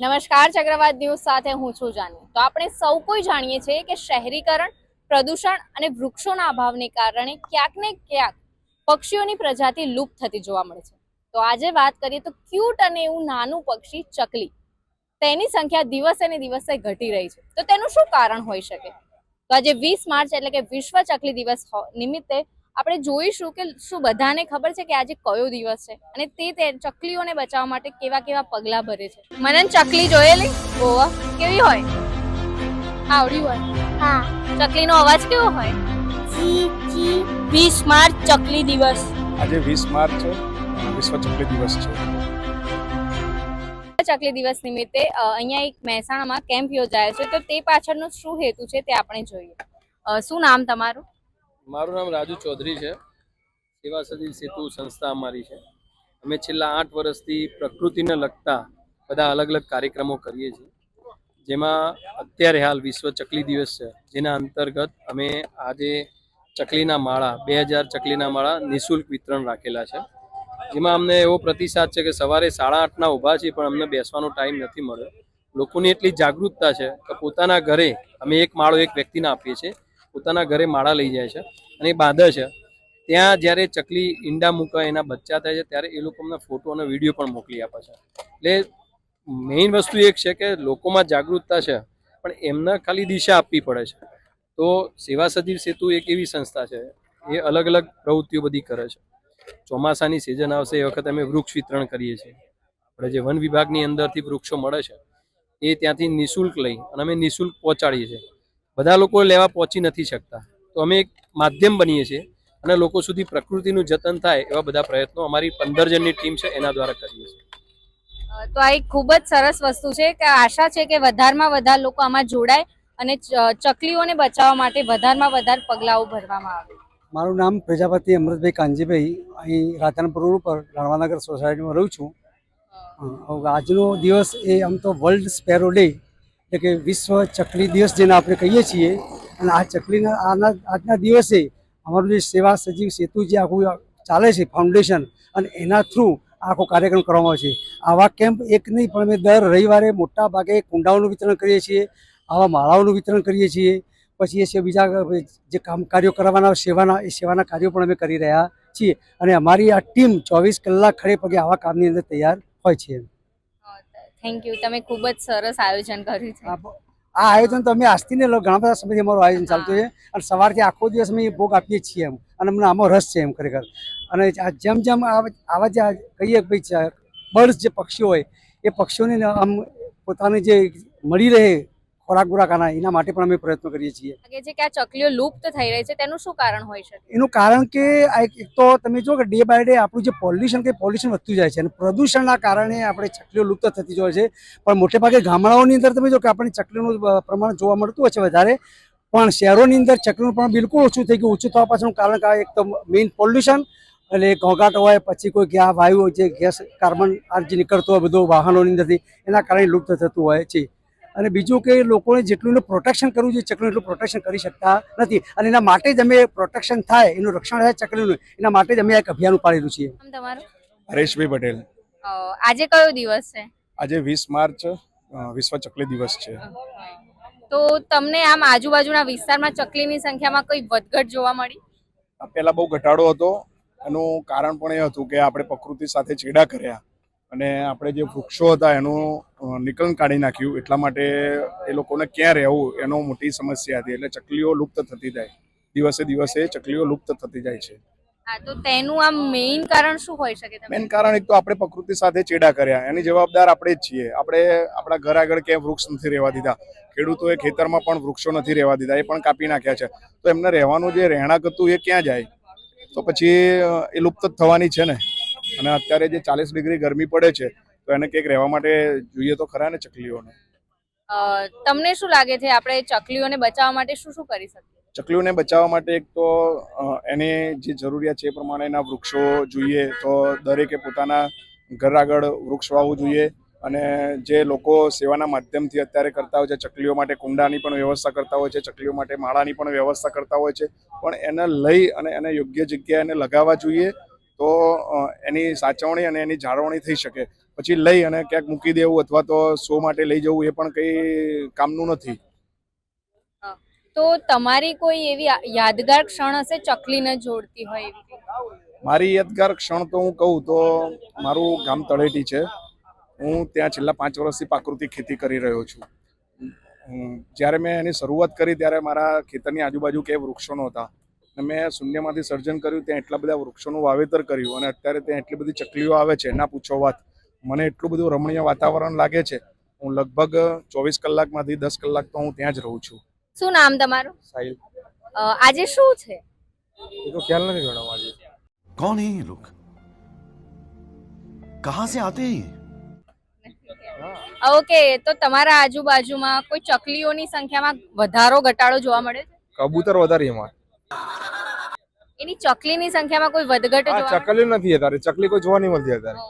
નમસ્કાર, ચક્રવાત ન્યૂઝ સાથે હું છું જાની। તો આપણે સૌ કોઈ જાણીએ છીએ કે શહેરીકરણ, પ્રદૂષણ અને વૃક્ષોના અભાવને કારણે ક્યાંક ને ક્યાંક પક્ષીઓની પ્રજાતિ લુપ્ત થતી જોવા મળે છે। તો આજે વાત કરીએ તો ક્યુટ અને એવું નાનું પક્ષી ચકલી, તેની સંખ્યા દિવસે ને દિવસે ઘટી રહી છે। તો તેનું શું કારણ હોઈ શકે? તો આજે 20 માર્ચ એટલે કે વિશ્વ ચકલી દિવસ નિમિત્તે આપણે જોઈશું કે શું બધાને ખબર છે કે આજે કયો દિવસ છે અને તે ચકલીઓને બચાવવા માટે કેવા કેવા પગલાં ભરે છે। મને ચકલી જોયેલી ઓવા કેવી હોય? આવડી હોય? હા। ચકલીનો અવાજ કેવો હોય? ચી ચી। 20 માર્ચ ચકલી દિવસ। આજે 20 માર્ચ વિશ્વ ચકલી દિવસ છે। ચકલી દિવસ નિમિત્તે અહીંયા એક મહેસાણામાં કેમ્પ યોજાયો છે, તો તે પાછળનો શું હેતુ છે તે આપણે જોઈએ। શું નામ તમારું? મારું નામ રાજુ ચૌધરી છે। સેવા સદીલ સેતુ સંસ્થા અમારી છે। અમે છેલ્લા 8 વર્ષથી પ્રકૃતિને લગતા બધા અલગ અલગ કાર્યક્રમો કરીએ છીએ, જેમાં અત્યારે હાલ વિશ્વ ચકલી દિવસ છે, જેના અંતર્ગત અમે આજે ચકલીના માળા 2000 ચકલીના માળા નિઃશુલ્ક વિતરણ રાખેલા છે। જેમાં અમને એવો પ્રતિસાદ છે કે સવારે 8:30ના ઊભા છીએ પણ અમને બેસવાનો ટાઈમ નથી મળ્યો। લોકોની એટલી જાગૃતતા છે કે પોતાના ઘરે અમે એક માળો એક વ્યક્તિને આપીએ છીએ, પોતાના ઘરે માળા લઈ જાય છે અને એ બાંધે છે। ત્યાં જ્યારે ચકલી ઈંડા મૂકે, એના બચ્ચા થાય છે, ત્યારે એ લોકો અમને ફોટો અને વિડીયો પણ મોકલી આપે છે। એટલે મેઇન વસ્તુ એક છે કે લોકોમાં જાગૃતતા છે, પણ એમને ખાલી દિશા આપવી પડે છે। તો સેવા સદીવ સેતુ એક એવી સંસ્થા છે, એ અલગ અલગ પ્રવૃત્તિઓ બધી કરે છે। ચોમાસાની સિઝન આવશે એ વખતે અમે વૃક્ષ વિતરણ કરીએ છીએ। આપણે જે વન વિભાગની અંદરથી વૃક્ષો મળે છે એ ત્યાંથી નિઃશુલ્ક લઈ અને અમે નિઃશુલ્ક પહોંચાડીએ છીએ। બધા લોકો લેવા પહોંચી નથી શકતા, તો અમે એક માધ્યમ બનીએ છીએ અને લોકો સુધી પ્રકૃતિનું જતન થાય એવા બધા પ્રયત્નો અમારી 15 જણની ટીમ છે એના દ્વારા કરીએ છીએ। તો આ એક ખૂબ જ સરસ વસ્તુ છે કે આશા છે કે વધારેમાં વધારે લોકો આમાં જોડાય અને ચકલીઓને બચાવવા માટે વધારેમાં વધારે પગલાઓ ભરવામાં આવે। મારું નામ પ્રજાપતિ અમૃતભાઈ કાંજીભાઈ, અહીં રાધનપુર રોડ પર રાણવાનગર સોસાયટીમાં રહું છું। આજનો દિવસ એ આમ તો વર્લ્ડ સ્પેરો ડે એટલે કે વિશ્વ ચકલી દિવસ જેને આપણે કહીએ છીએ, અને આ ચકલીના આજના દિવસે અમારું જે સેવા સજીવ સેતુ જે આખું ચાલે છે ફાઉન્ડેશન, અને એના થ્રુ આખો કાર્યક્રમ કરવામાં આવે છે। આવા કેમ્પ એક નહીં પણ અમે દર રવિવારે મોટા ભાગે કુંડાઓનું વિતરણ કરીએ છીએ, આવા માળાઓનું વિતરણ કરીએ છીએ। પછી એ સિવાય બીજા જે કાર્યો કરવાના સેવાના, એ સેવાના કાર્યો પણ અમે કરી રહ્યા છીએ, અને અમારી આ ટીમ 24 કલાક ખડે પગે આવા કામની અંદર તૈયાર હોય છે। થેન્ક યુ, તમે ખૂબ જ સરસ આયોજન કર્યું છે। આ આયોજન તો અમે આજથી ને ઘણા બધા સમયથી અમારું આયોજન ચાલતું છે, અને સવારથી આખો દિવસ અમે ભોગ આપીએ છીએ એમ, અને અમને આમાં રસ છે એમ ખરેખર। અને જેમ જેમ આવા જે કહીએ ભાઈ બર્ડ્સ જે પક્ષીઓ હોય, એ પક્ષીઓને આમ પોતાને જે મળી રહે ખોરાક બોરાકાના, એના માટે પણ અમે પ્રયત્નો કરીએ છીએ। લાગે છે કે આ ચકલીઓ લુપ્ત થઈ રહી છે, તેનું શું કારણ હોઈ શકે? એનું કારણ કે એક તો તમે જો કે ડે બાય ડે આપણું જે પોલ્યુશન વધતું જાય છે, અને પ્રદૂષણના કારણે આપણે ચકલીઓ લુપ્ત થતી હોય છે। પણ મોટે ભાગે ગામડાઓની અંદર તમે જો કે આપણને ચકલીનું પ્રમાણ જોવા મળતું હોય છે વધારે, પણ શહેરોની અંદર ચકલીનું પ્રમાણ બિલકુલ ઓછું થઈ ગયું। ઓછું થવા પાછળનું કારણ કે એક તો મેઇન પોલ્યુશન, એટલે ઘોંઘાટ હોય, પછી કોઈ વાયુ જે ગેસ કાર્બન જે નીકળતો હોય બધું વાહનોની અંદરથી, એના કારણે લુપ્ત થતું હોય છે। અને બીજું કે લોકોને જેટલું પ્રોટેક્શન કરવું જોઈએ ચકલીનું એટલું પ્રોટેક્શન કરી શકતા નથી, અને એના માટે જ અમે પ્રોટેક્શન થાય, એનું રક્ષણ થાય ચકલીનું, એના માટે જ અમે એક અભિયાન ઉપાડેલું છે। તમારું? હરેશભાઈ પટેલ। આજે કયો દિવસ છે? આજે 20 માર્ચ વિશ્વ ચકલી દિવસ છે। તો તમને આમ આજુબાજુના વિસ્તારમાં ચકલીની સંખ્યામાં કોઈ વધઘટ જોવા મળી? પહેલા બહુ ઘટાડો હતો, એનું કારણ પણ એ હતું કે આપણે પ્રકૃતિ સાથે ચેડા કર્યા અને આપણે જે વૃક્ષો હતા એનું નિકલન કાઢી નાખ્યું, એટલા માટે એ લોકોને ક્યાં રહેવું એનો મોટી સમસ્યા હતી। એટલે ચકલીઓ લુપ્ત થતી જાય, દિવસે દિવસે ચકલીઓ લુપ્ત થતી જાય છે। હા, તો તેનું આમ મેઇન કારણ શું હોઈ શકે? મેઇન કારણ એક તો આપણે પ્રકૃતિ સાથે ચેડા કર્યા, એની જવાબદાર આપણે જ છીએ। આપણે આપણા ઘર આગળ ક્યાંય વૃક્ષ નથી રહેવા દીધા, ખેડૂતોએ ખેતરમાં પણ વૃક્ષો નથી રહેવા દીધા, એ પણ કાપી નાખ્યા છે। તો એમને રહેવાનું જે રહેણાંક હતું એ ક્યાં જાય? તો પછી એ લુપ્ત જ થવાની છે ને। અને અત્યારે જે 40 ડિગ્રી ગરમી પડે છે, તો એને કંઈક રહેવા માટે જોઈએ તો ખરા ને ચકલીઓને। તમને શું લાગે છે આપણે ચકલીઓને બચાવવા માટે શું શું કરી શકીએ? ચકલીઓને બચાવવા માટે એક તો એની જે જરૂરિયાત છે એ પ્રમાણેના વૃક્ષો જોઈએ, તો દરેકે પોતાના ઘર આગળ વૃક્ષ વાવવું જોઈએ। અને જે લોકો સેવાના માધ્યમથી અત્યારે કરતા હોય છે, ચકલીઓ માટે કુંડાની પણ વ્યવસ્થા કરતા હોય છે, ચકલીઓ માટે માળાની પણ વ્યવસ્થા કરતા હોય છે, પણ એને લઈ અને એને યોગ્ય જગ્યાએ એને લગાવવા જોઈએ, તો એની સાચવણી અને એની જાળવણી થઈ શકે। પછી લઈ અને ક્યાંક મૂકી દેવું અથવા તો શો માટે લઈ જવું એ પણ કંઈ કામનું નથી. તો તમારી કોઈ એવી યાદગાર ક્ષણ હશે ચકલીને જોડતી હોય એવી? મારી યાદગાર ક્ષણ તો હું કહું તો મારું ગામ તળેટી છે. હું ત્યાં છેલ્લા 5 વર્ષથી પ્રાકૃતિક ખેતી કરી રહ્યો છું. જ્યારે મેં એની શરૂઆત કરી ત્યારે મારા ખેતરની આજુબાજુ કે વૃક્ષો નહોતા અને મેં શૂન્યમાંથી સર્જન કર્યું. ત્યાં એટલા બધા વૃક્ષોનું વાવેતર કર્યું અને અત્યારે ત્યાં એટલી બધી ચકલીઓ આવે છે, ના પૂછો વાત. મને એટલું બધું રમણીય વાતાવરણ લાગે છે. હું લગભગ 24 કલાકમાંથી 10 કલાક તો હું ત્યાં જ રહું છું. શું નામ તમારું? साहिल આજે શું છે? ये तो ख्याल नहीं करना मुझे। कौन है ये लोग? कहां से आते हैं ये? ઓકે, તો તમારા આજુબાજુમાં કોઈ ચકલીઓની સંખ્યામાં વધારો ઘટાડો જોવા મળે છે? કબૂતર વધારે એમાં એની ચકલીની સંખ્યામાં કોઈ વધઘટ હા જોવા મળે? ચકલી નથી અત્યારે, ચકલી કોઈ જોવા નહીં મળતી અત્યારે.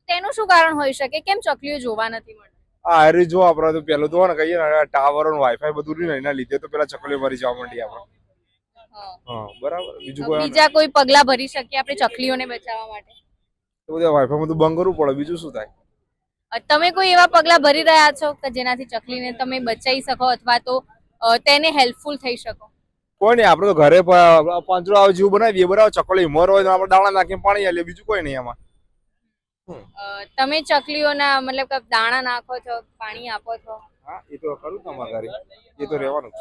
તેનું શું કારણ હોઈ શકે? કેમ ચકલીઓ જોવા નથી મળતી? આ હારી જો આપણે તો પેલું તો ને કહીએ ને ટાવર અને વાઈફાઈ બધું રહ્યું ને એના લીધે તો પેલા ચકલીઓ મરી જવા માંડી આપણે. હા બરાબર. બીજું કોઈ બીજા કોઈ પગલા ભરી શકીએ આપણે ચકલીઓને બચાવવા માટે? તો બધા વાઈફાઈ બધું બંધ કરવું પડે, બીજું શું થાય? તમે કોઈ એવા પગલા ભરી રહ્યા છો કે જેનાથી ચકલીને તમે બચાવી શકો અથવા તો તેને હેલ્પફુલ થઈ શકો? કોઈ નહીં, આપણે તો ઘરે પાંજરો આવે જેવું બનાવી દઈએ બરાબર. ચકલી મોર હોય તો આપણે દાણા નાખીને પાણી આલીએ, બીજું કોઈ નહીં એમાં. તમે ચકલીઓના મતલબ કે દાણા નાખો છો, પાણી આપો છો, હા એ તો કરું તમારા ઘરે, એ તો રહેવાનું.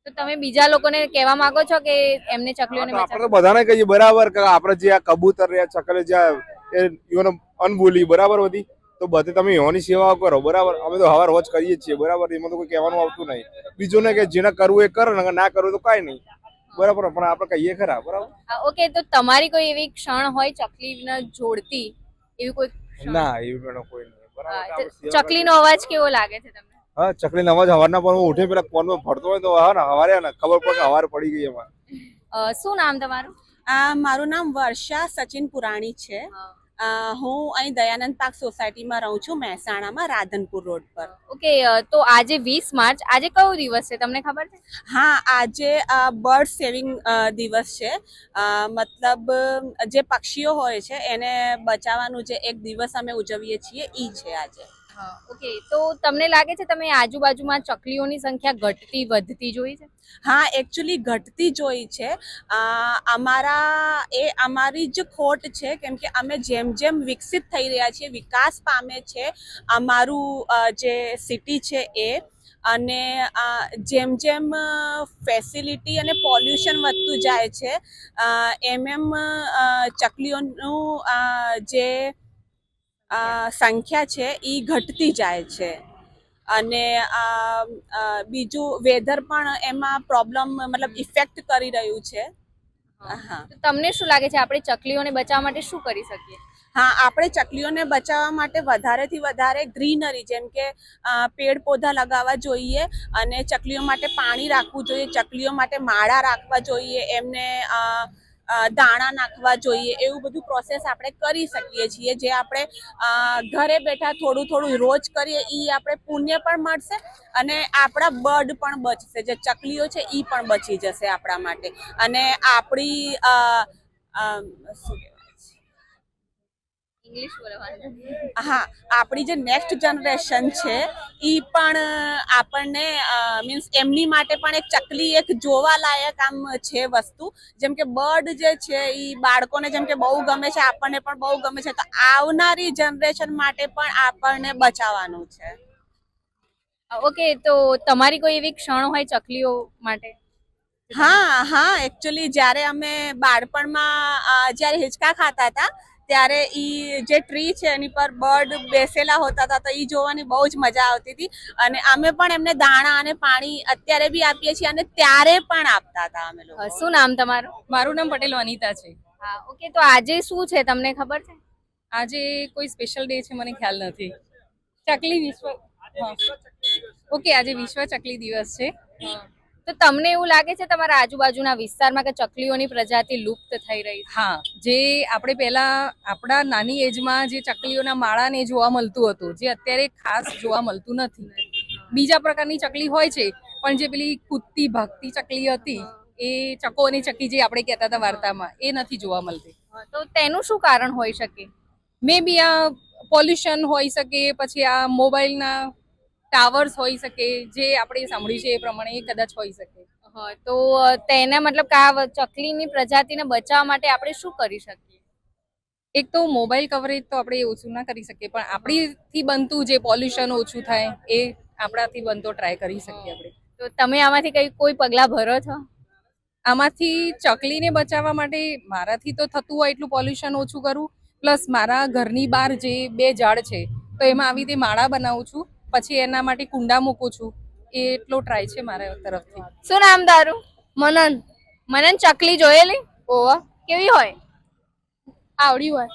તો તમે બીજા લોકોને કહેવા માંગો છો કે એમને ચકલીઓને આપણે તો બચાવો? બધાને કહીએ બરાબર કે આપણે જે આ કબૂતર રહ્યા ચકલી જે એનો અનબોલી બરાબર બધી તો બધે તમે એવાની સેવા કરો બરાબર. અમે તો હવાર રોજ કરીએ જ છીએ બરાબર. એમાં તો કોઈ કહેવાનું આવતું નહીં. બીજું ને કે જેને કરવું એ કરે ને ના કરવું તો કાંઈ નહીં બરાબર. પણ આપણે કહીએ ખરા બરાબર. ઓકે, તો તમારી કોઈ એવી ક્ષણ હોય ચકલીને જોડતી એવી કોઈ ક્ષણ? ના એવું કોઈ નહીં હા, બરાબર. તો ચકલીનો અવાજ કેવો લાગે છે તમને? હા ચકલીનો અવાજ હવારના પર હું ઉઠે પેલા ફોનમાં ભરતો હોય તો હા ને હવારે ને ખબર પડે કે હવાર પડી ગઈ એમાં. શું નામ તમારું? મારું નામ વર્ષા સચિન પુરાણી છે. હું અહીં દયાનંદ પાર્ક સોસાયટીમાં રહું છું, મહેસાણામાં, રાધનપુર રોડ પર. ઓકે, તો આજે 20 માર્ચ, આજે કયો દિવસ છે તમને ખબર છે? હા, આજે બર્ડ સેવિંગ દિવસ છે. મતલબ જે પક્ષીઓ હોય છે એને બચાવવાનું જે એક દિવસ અમે ઉજવીએ છીએ એ છે આજે. ઓકે, તો તમને લાગે છે તમે આજુબાજુમાં ચકલીઓની સંખ્યા ઘટતી વધતી જોઈ છે? હા, એકચ્યુઅલી ઘટતી જોઈ છે. અમારી જ ખોટ છે, કેમ કે અમે જેમ જેમ વિકસિત થઈ રહ્યા છીએ, વિકાસ પામે છે અમારું જે સિટી છે એ, અને જેમ જેમ ફેસિલિટી અને પોલ્યુશન વધતું જાય છે એમ એમ ચકલીઓનું જે સંખ્યા છે એ ઘટતી જાય છે. અને બીજું વેધર પણ એમાં પ્રોબ્લેમ મતલબ ઇફેક્ટ કરી રહ્યું છે. હા, તો તમને શું લાગે છે આપણે ચકલીઓને બચાવવા માટે શું કરી શકીએ? હા, આપણે ચકલીઓને બચાવવા માટે વધારેથી વધારે ગ્રીનરી જેમ કે પેડ પૌધા લગાવવા જોઈએ અને ચકલીઓ માટે પાણી રાખવું જોઈએ, ચકલીઓ માટે માળા રાખવા જોઈએ, એમને દાણા નાખવા જોઈએ. એવું બધું પ્રોસેસ આપણે કરી શકીએ છીએ, જે આપણે ઘરે બેઠા થોડું થોડું રોજ કરીએ એ આપણે પુણ્ય પણ મળશે અને આપણા બર્ડ પણ બચશે. જે ચકલીઓ છે એ પણ બચી જશે આપણા માટે. અને આપણી શું ઇંગ્લિશ બોલવાનું? હા, આપણી જે નેક્સ્ટ જનરેશન છે એ પણ આપણને મીન્સ એમની માટે પણ એક ચકલી એક જોવાલાયક આમ છે વસ્તુ. જેમ કે બર્ડ જે છે એ બાળકોને જેમ કે બહુ ગમે છે, આપણને પણ બહુ ગમે છે, તો આવનારી જનરેશન માટે પણ આપણને બચાવવાનું છે. ઓકે, તો તમારી કોઈ એવી ક્ષણ હોય ચકલીઓ માટે? હા, એકચ્યુઅલી જ્યારે અમે બાળપણમાં જ્યારે હિંચકા ખાતા હતા ત્યારે ઈ જે ટ્રી છે એની પર બર્ડ બેસેલા હોતા હતા, તો ઈ જોવાની બહુ જ મજા આવતી હતી. અને અમે પણ એમને દાણા અને પાણી અત્યારે બી આપીએ છીએ અને ત્યારે પણ આપતા હતા અમે લોકો. શું નામ તમારું? મારું નામ પટેલ વનિતા છે. હા, ઓકે, તો આજે શું છે તમને ખબર છે? આજે કોઈ સ્પેશિયલ ડે છે મને ખ્યાલ નથી. ચકલી વિશ્વ, હા ઓકે, આજે વિશ્વ ચકલી દિવસ છે. તો તમને એવું લાગે છે તમારા આજુબાજુના વિસ્તારમાં કે ચકલીઓની પ્રજાતિ લુપ્ત થઈ રહી છે? હા, જે આપણે પહેલા આપણા નાની એજમાં જે ચકલીઓના માળાને જોવા મળતું હતું, જે અત્યારે ખાસ જોવા મળતું નથી. બીજા પ્રકારની ચકલી હોય છે, પણ જે પેલી કૂદતી ભાગતી ચકલી હતી એ ચકો અને ચકી જે આપણે કહેતા હતા વાર્તામાં, એ નથી જોવા મળતી. તો તેનું શું કારણ હોઈ શકે? મે બી આ પોલ્યુશન હોઈ શકે, પછી આ મોબાઈલના ટાવર્સ હોઈ શકે, જે આપણે સાંભળ્યું છે એ પ્રમાણે એ કદાચ હોઈ શકે. હા, તો તેના મતલબ કે આ ચકલીની પ્રજાતિને બચાવવા માટે આપણે શું કરી શકીએ? એક તો મોબાઈલ કવરેજ તો આપણે ઓછું ના કરી શકીએ, પણ આપણીથી બનતું જે પોલ્યુશન ઓછું થાય એ આપણાથી બનતો ટ્રાય કરી શકીએ આપણે. તો તમે આમાંથી કોઈ પગલાં ભરો છો? આમાંથી ચકલીને બચાવવા માટે મારાથી તો થતું હોય એટલું પોલ્યુશન ઓછું કરું, પ્લસ મારા ઘરની બહાર જે 2 ઝાડ છે તો એમાં આવી રીતે માળા બનાવું છું, પછી એના માટે કુંડા મૂકું છું. એ એટલો ટ્રાય છે મારા તરફથી. શું નામ તારું? મનન. મનન, ચકલી જોયેલી? ઓવા. કેવી હોય? આવડી હોય.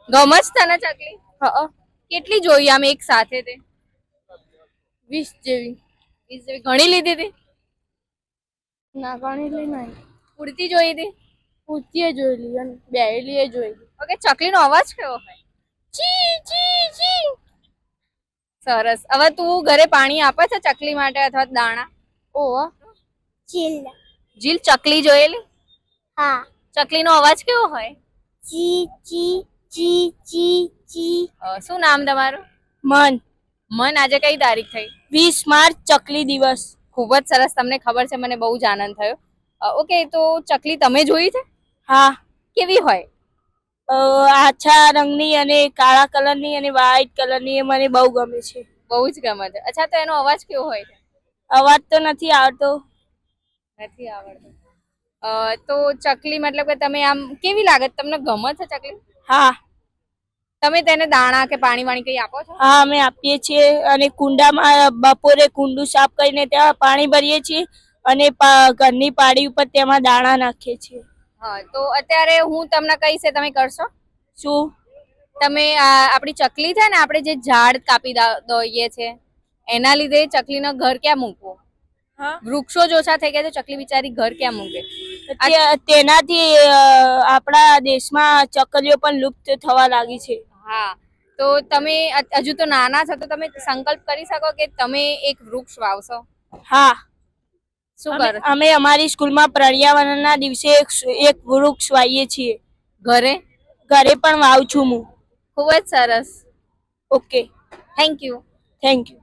ગમે છે તને ચકલી? હા, કેટલી જોઈ આમ એક સાથે તે? 20 જેવી. 20 જેવી. ઘણી લીધી હતી? ના ગણી લઈ નહીં. ઉડતી જોઈ હતી? ઉડતીએ જોયેલી અને બેહેલી એ જોયેલી. ઓકે, ચકલીનો અવાજ કેવો હોય? ચી ચી ચી. સરસ. હવે તું ઘરે પાણી આપે છે ચકલી માટે અથવા દાણા? ઓવા. ચીલ. જીલ, ચકલી જોયેલી? હા. ચકલીનો અવાજ કેવો હોય? ચી ચી ચી ચી ચી. શું નામ તમારું? મન. મન, આજે કઈ તારીખ થઈ? 20 માર્ચ ચકલી દિવસ. ખૂબ જ સરસ, તમને ખબર છે, મને બહુ જ આનંદ થયો. ઓકે, તો ચકલી તમે જોઈ છે? હા. કેવી હોય? આછા રંગની અને કાળા કલરની અને વ્હાઈટ કલરની, એ મને બહુ ગમે છે. બહુ જ ગમે છે. અચ્છા, તો એનો અવાજ કેવો હોય છે? અવાજ તો નથી આવતો. નથી આવડતો. તો ચકલી મતલબ કે તમે આમ કેવી લાગે? તમને ગમે છે ચકલી? હા. તમે તેને દાણા કે પાણી વાણી કઈ આપો છો? હા, અમે આપીએ છીએ અને કુંડામાં બપોરે કુંડું સાફ કરીને ત્યાં પાણી ભરીએ છીએ અને ઘરની પાડી ઉપર તેમાં દાણા નાખીએ છીએ. હા, તો અત્યારે હું તમને કહીશ, તમે કરશો? શું? તમે આપણી ચકલી છે ને, આપણે જે ઝાડ કાપી દઈએ છે એના લીધે ચકલીનો ઘર ક્યાં મૂકવો? હા. વૃક્ષો જ ઓછા થઈ ગયા તો ચકલી બિચારી ઘર ક્યાં મૂકે? તેનાથી આપણા દેશમાં ચકલીઓ પણ લુપ્ત થવા લાગી છે. હા, તો તમે હજુ તો નાના છો, તો તમે સંકલ્પ કરી શકો કે તમે એક વૃક્ષ વાવશો? હા. શું કરો? અમે અમારી સ્કૂલમાં પર્યાવરણના દિવસે એક વૃક્ષ વાવીએ છીએ. ઘરે? ઘરે પણ વાવું છું હું. ખૂબ જ સરસ. Okay, thank you. Thank you.